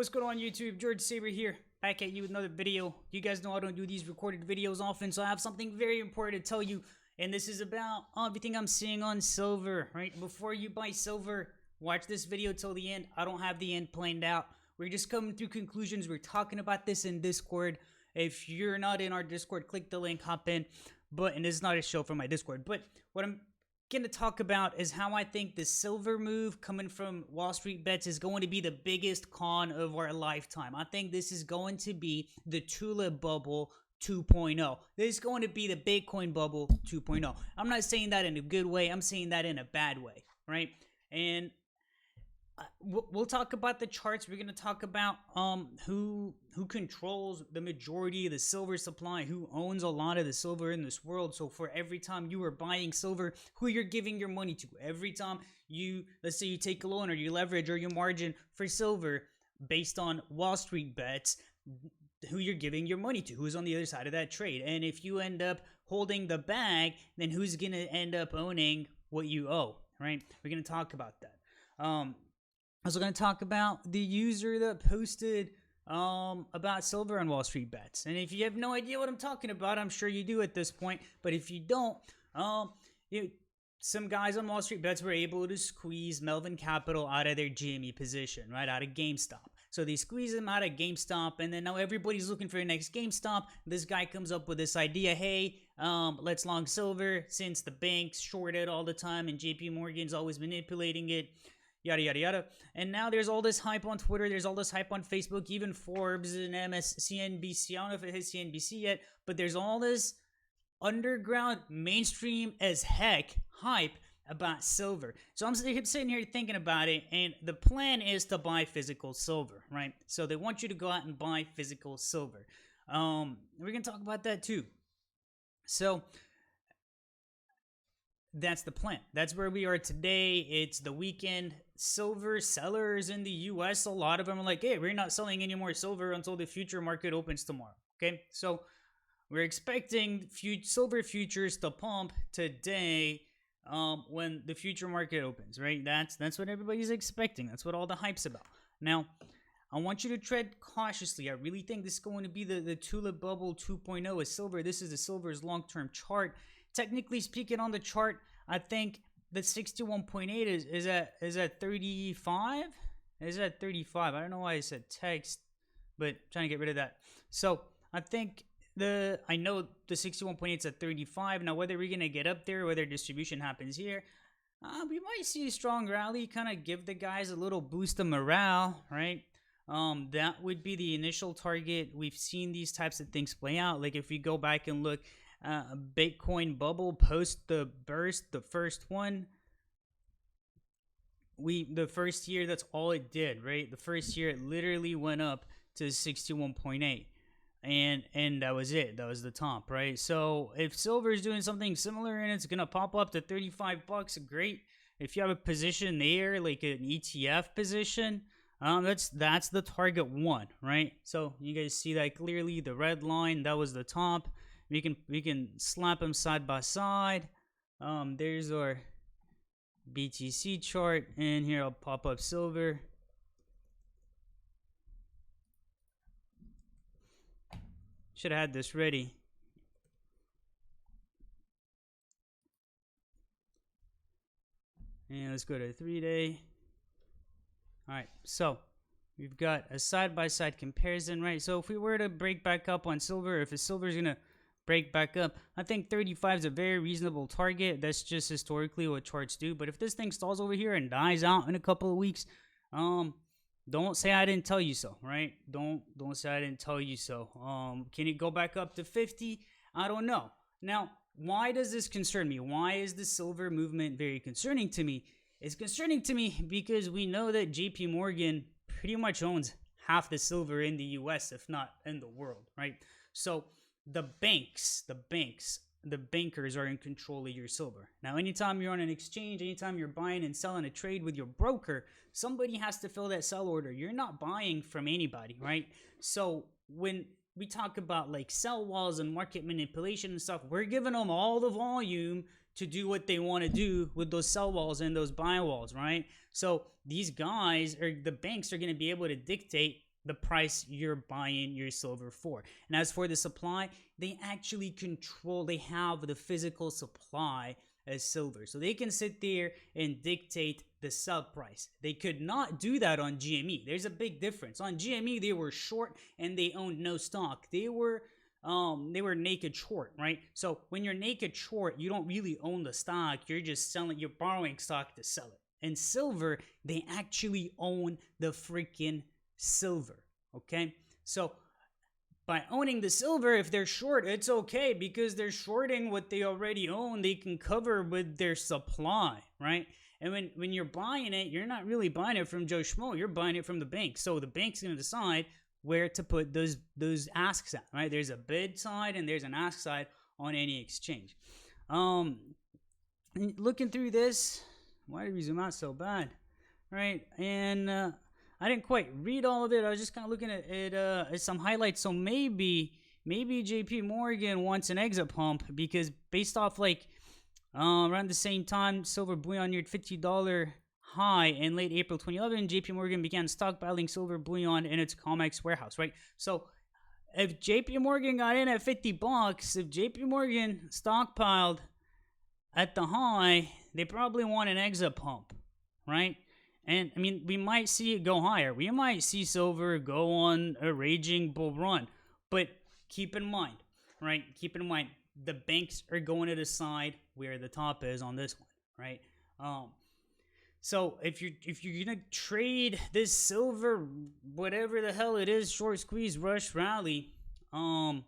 What's going on YouTube? George Saber here, back at you with another video. You guys know I don't do these recorded videos often, so I have something very important to tell you, and this is about everything I'm seeing on silver, right? Before you buy silver, watch this video till the end. I don't have the end planned out. We're just coming through conclusions. We're talking about this in Discord. If you're not in our Discord, click the link, hop in. And this is not a show from my Discord, but what I'm going to talk about is how I think the silver move coming from Wall Street bets is going to be the biggest con of our lifetime. I think this is going to be the TULIP bubble 2.0. This is going to be the Bitcoin bubble 2.0. I'm not saying that in a good way. I'm saying that in a bad way, right? And we'll talk about the charts. We're going to talk about who controls the majority of the silver supply, who owns a lot of the silver in this world. So for every time you are buying silver, who you're giving your money to. Every time you, let's say you take a loan or you leverage or you margin for silver based on Wall Street bets, who you're giving your money to, who's on the other side of that trade. And if you end up holding the bag, then who's going to end up owning what you owe, right? We're going to talk about that. I was going to talk about the user that posted about silver on Wall Street bets. And if you have no idea what I'm talking about, I'm sure you do at this point. But if you don't, some guys on Wall Street bets were able to squeeze Melvin Capital out of their GME position, right, out of Gamestop. So they squeeze him out of GameStop, and then now everybody's looking for the next GameStop. This guy comes up with this idea, hey, let's long silver since the banks short it all the time and JP Morgan's always manipulating it. Yada, yada, yada. And now there's all this hype on Twitter. There's all this hype on Facebook. Even Forbes and CNBC. I don't know if it hits CNBC yet. But there's all this underground, mainstream as heck hype about silver. So I'm sitting here thinking about it. And the plan is to buy physical silver, right? So they want you to go out and buy physical silver. We're going to talk about that too. So that's the plan. That's where we are today. It's the weekend. Silver sellers in the US, a lot of them are like, hey, we're not selling any more silver until the future market opens tomorrow. Okay, so we're expecting silver futures to pump today when the future market opens, right? That's what everybody's expecting. That's what all the hype's about. Now, I want you to tread cautiously. I really think this is going to be the TULIP bubble 2.0 with silver. This is the silver's long-term chart. Technically speaking, on the chart, I think the 61.8 is at 35. Is at 35. I don't know why I said text, but I'm trying to get rid of that. So I think I know the 61.8 is at 35. Now whether we're gonna get up there, whether distribution happens here, we might see a strong rally, kind of give the guys a little boost of morale, right? That would be the initial target. We've seen these types of things play out. Like if we go back and look. Bitcoin bubble post the burst, the first one, the first year, that's all it did, right? The first year it literally went up to 61.8 and that was it. That was the top, right? So if silver is doing something similar and it's gonna pop up to 35 bucks, great. If you have a position there, like an ETF position, that's the target one, right? So you guys see that clearly. The red line, that was the top. We can slap them side by side. There's our BTC chart, and here I'll pop up silver. Should have had this ready. And let's go to 3-day. All right, so we've got a side-by-side comparison, right? So if we were to break back up on silver, if the silver is gonna break back up, I think 35 is a very reasonable target. That's just historically what charts do. But if this thing stalls over here and dies out in a couple of weeks, don't say I didn't tell you so, right? Don't say I didn't tell you so. Can it go back up to 50? I don't know. Now, why does this concern me? Why is the silver movement very concerning to me? It's concerning to me because we know that JP Morgan pretty much owns half the silver in the US, if not in the world, right? So the bankers are in control of your silver. Now, anytime you're on an exchange, anytime you're buying and selling a trade with your broker, somebody has to fill that sell order. You're not buying from anybody, right? So when we talk about like sell walls and market manipulation and stuff, we're giving them all the volume to do what they want to do with those sell walls and those buy walls, right? So these guys, or the banks, are going to be able to dictate the price you're buying your silver for. And as for the supply, they actually control, they have the physical supply as silver. So they can sit there and dictate the sell price. They could not do that on GME. There's a big difference. On GME, they were short and they owned no stock. They were naked short, right? So when you're naked short, you don't really own the stock. You're just selling, you're borrowing stock to sell it. In silver, they actually own the freaking silver. Okay, so by owning the silver, if they're short, it's okay because they're shorting what they already own. They can cover with their supply, right? And when you're buying it, you're not really buying it from Joe Schmo. You're buying it from the bank. So the bank's going to decide where to put those asks at, right? There's a bid side and there's an ask side on any exchange. Looking through this, why did we zoom out so bad, right? And I didn't quite read all of it. I was just kind of looking at some highlights. So maybe JP Morgan wants an exit pump because based off like around the same time silver bullion neared $50 high in late April 2011, JP Morgan began stockpiling silver bullion in its COMEX warehouse, right? So if JP Morgan got in at $50, if JP Morgan stockpiled at the high, they probably want an exit pump, right? And I mean, we might see it go higher. We might see silver go on a raging bull run. But keep in mind, right? Keep in mind, the banks are going to decide where the top is on this one, right? So if you're gonna trade this silver, whatever the hell it is, short squeeze, rush, rally, and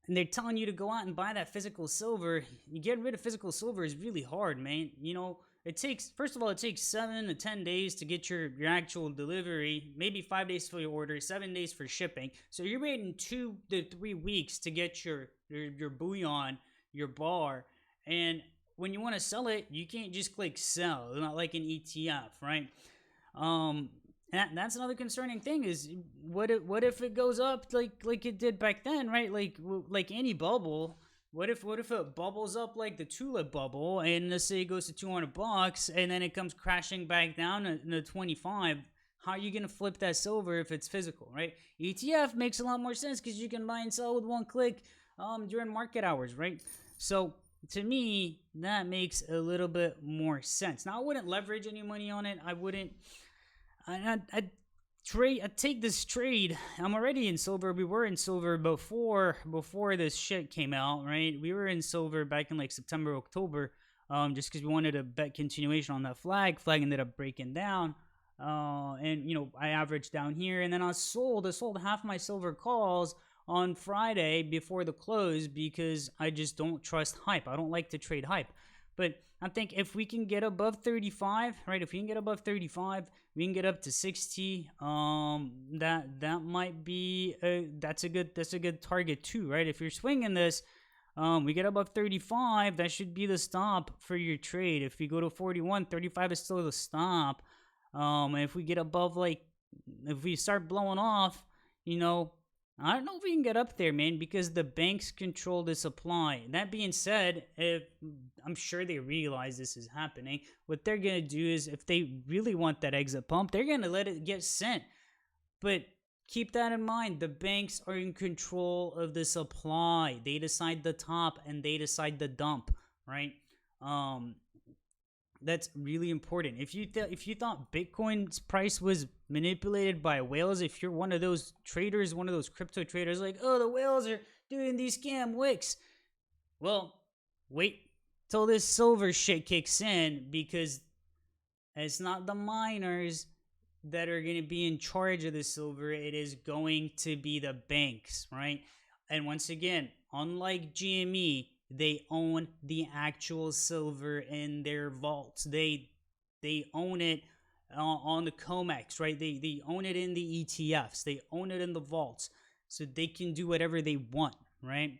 they're telling you to go out and buy that physical silver, you getting rid of physical silver is really hard, man. You know, it takes, first of all, it takes 7 to 10 days to get your actual delivery, maybe 5 days for your order, 7 days for shipping. So you're waiting 2 to 3 weeks to get your bullion, your bar. And when you want to sell it, you can't just click sell, not like an ETF, right? That's another concerning thing is what if it goes up like it did back then, right? Like any bubble. What if it bubbles up like the TULIP bubble, and let's say it goes to $200, and then it comes crashing back down to 25? How are you gonna flip that silver if it's physical, right? ETF makes a lot more sense because you can buy and sell with one click during market hours, right? So to me, that makes a little bit more sense. Now I wouldn't leverage any money on it. I wouldn't. I'd take this trade. I'm already in silver. We were in silver before this shit came out, right? We were in silver back in like September, October, just because we wanted to bet continuation on that flag. Flag ended up breaking down, and you know I averaged down here, and then I sold half my silver calls on Friday before the close because I just don't trust hype. I don't like to trade hype. But I think if we can get above 35, right? If we can get above 35, we can get up to 60. That might be that's a good target too, right? If you're swinging this, we get above 35, that should be the stop for your trade. If we go to 41, 35 is still the stop. And if we get above, like, if we start blowing off, you know, I don't know if we can get up there, man, because the banks control the supply. That being said, if I'm sure they realize this is happening, what they're going to do is if they really want that exit pump, they're going to let it get sent. But keep that in mind. The banks are in control of the supply. They decide the top and they decide the dump, right? That's really important. If you thought Bitcoin's price was manipulated by whales, if you're one of those traders, one of those crypto traders, like, oh, the whales are doing these scam wicks, well, wait till this silver shit kicks in, because it's not the miners that are going to be in charge of the silver. It is going to be the banks, right? And once again, unlike GME, they own the actual silver in their vaults. They own it on the COMEX, right? They own it in the ETFs. They own it in the vaults. So they can do whatever they want, right?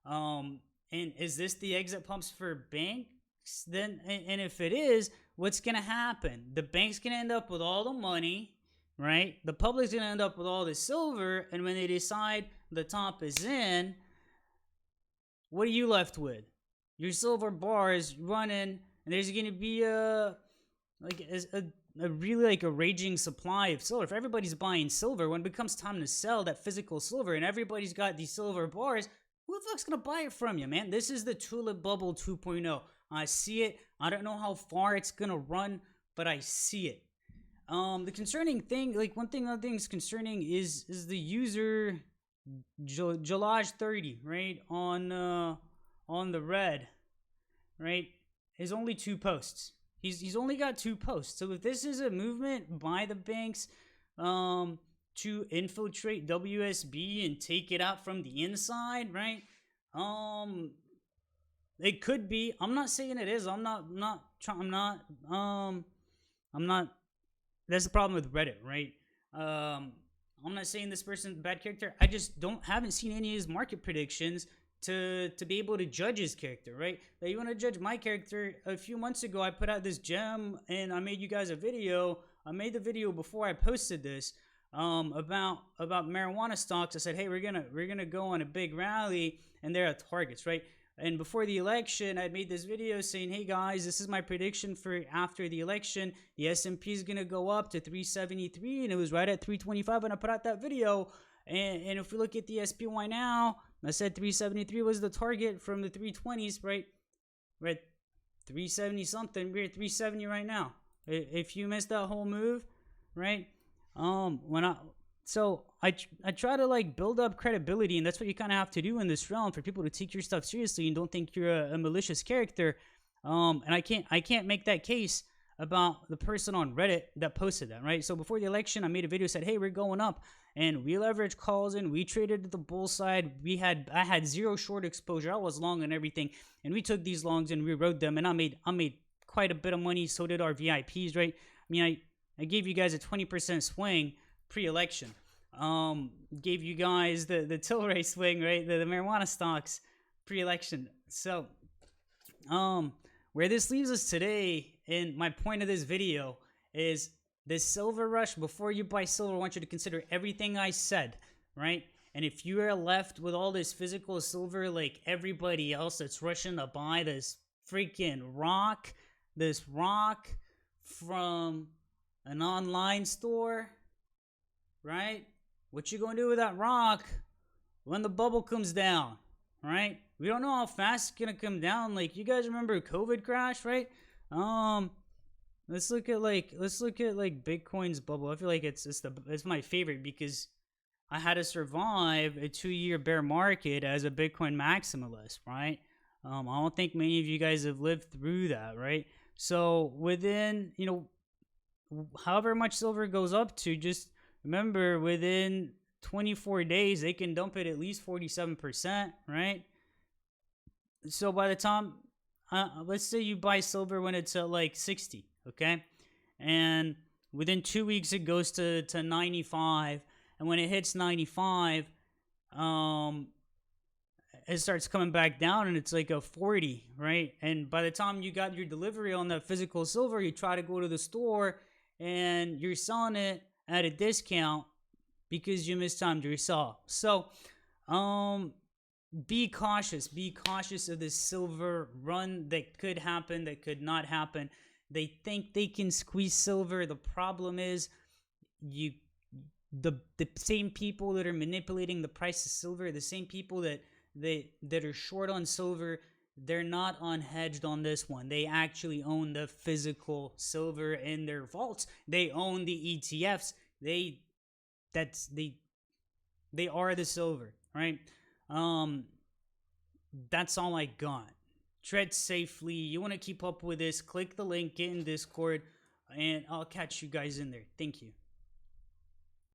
And is this the exit pumps for banks? Then, and if it is, what's going to happen? The bank's going to end up with all the money, right? The public's going to end up with all the silver. And when they decide the top is in, what are you left with? Your silver bar is running, and there's going to be really like a raging supply of silver. If everybody's buying silver, when it becomes time to sell that physical silver and everybody's got these silver bars, who the fuck's gonna buy it from you, man? This is the Tulip Bubble 2.0. I see it. I don't know how far it's gonna run, but I see it. The concerning thing, like one thing, other things concerning is the user Jalaj 30, right, on the red, right, is only 2 posts. He's only got 2 posts. So if this is a movement by the banks to infiltrate WSB and take it out from the inside, right? It could be. I'm not saying it is. I'm not. That's the problem with Reddit, right? I'm not saying this person's a bad character. I just haven't seen any of his market predictions to be able to judge his character, right? Like, you want to judge my character? A few months ago, I put out this gem and I made you guys a video. I made the video before I posted this about marijuana stocks. I said, hey, we're gonna go on a big rally, and they're at targets, right? And before the election, I made this video saying, hey guys, this is my prediction for after the election. The S&P is going to go up to 373, and it was right at 325 when I put out that video. And if we look at the SPY now, I said 373 was the target from the 320s, right? We're at 370 something. We're at 370 right now. If you missed that whole move, right? So I try to like build up credibility, and that's what you kind of have to do in this realm for people to take your stuff seriously and don't think you're a malicious character. And I can't make that case about the person on Reddit that posted that, right? So before the election, I made a video, said, hey, we're going up, and we leveraged calls in. We traded to the bull side. I had 0 short exposure. I was long on everything, and we took these longs and we rode them, and I made quite a bit of money. So did our VIPs, right? I mean, I gave you guys a 20% swing pre-election. Gave you guys the Tilray swing, right? The marijuana stocks pre-election. So where this leaves us today, and my point of this video is this silver rush. Before you buy silver, I want you to consider everything I said, right? And if you are left with all this physical silver like everybody else that's rushing to buy this freaking rock from an online store, right? What you gonna do with that rock when the bubble comes down, right? We don't know how fast it's gonna come down. Like, you guys remember COVID crash, right? Let's look at Bitcoin's bubble. I feel like it's my favorite because I had to survive a 2-year bear market as a Bitcoin maximalist, right? I don't think many of you guys have lived through that, right? So within, however much silver goes up to, just remember, within 24 days, they can dump it at least 47%, right? So by the time, let's say you buy silver when it's at like 60, okay? And within 2 weeks, it goes to 95. And when it hits 95, it starts coming back down, and it's like a 40, right? And by the time you got your delivery on that physical silver, you try to go to the store, and you're selling it at a discount because you mistimed yourself. So, be cautious. Be cautious of this silver run that could happen, that could not happen. They think they can squeeze silver. The problem is, the same people that are manipulating the price of silver, the same people that are short on silver, they're not unhedged on this one. They actually own the physical silver in their vaults. They own the ETFs. They are the silver, right? That's all I got. Tread safely. You want to keep up with this, click the link, get in Discord, and I'll catch you guys in there. Thank you.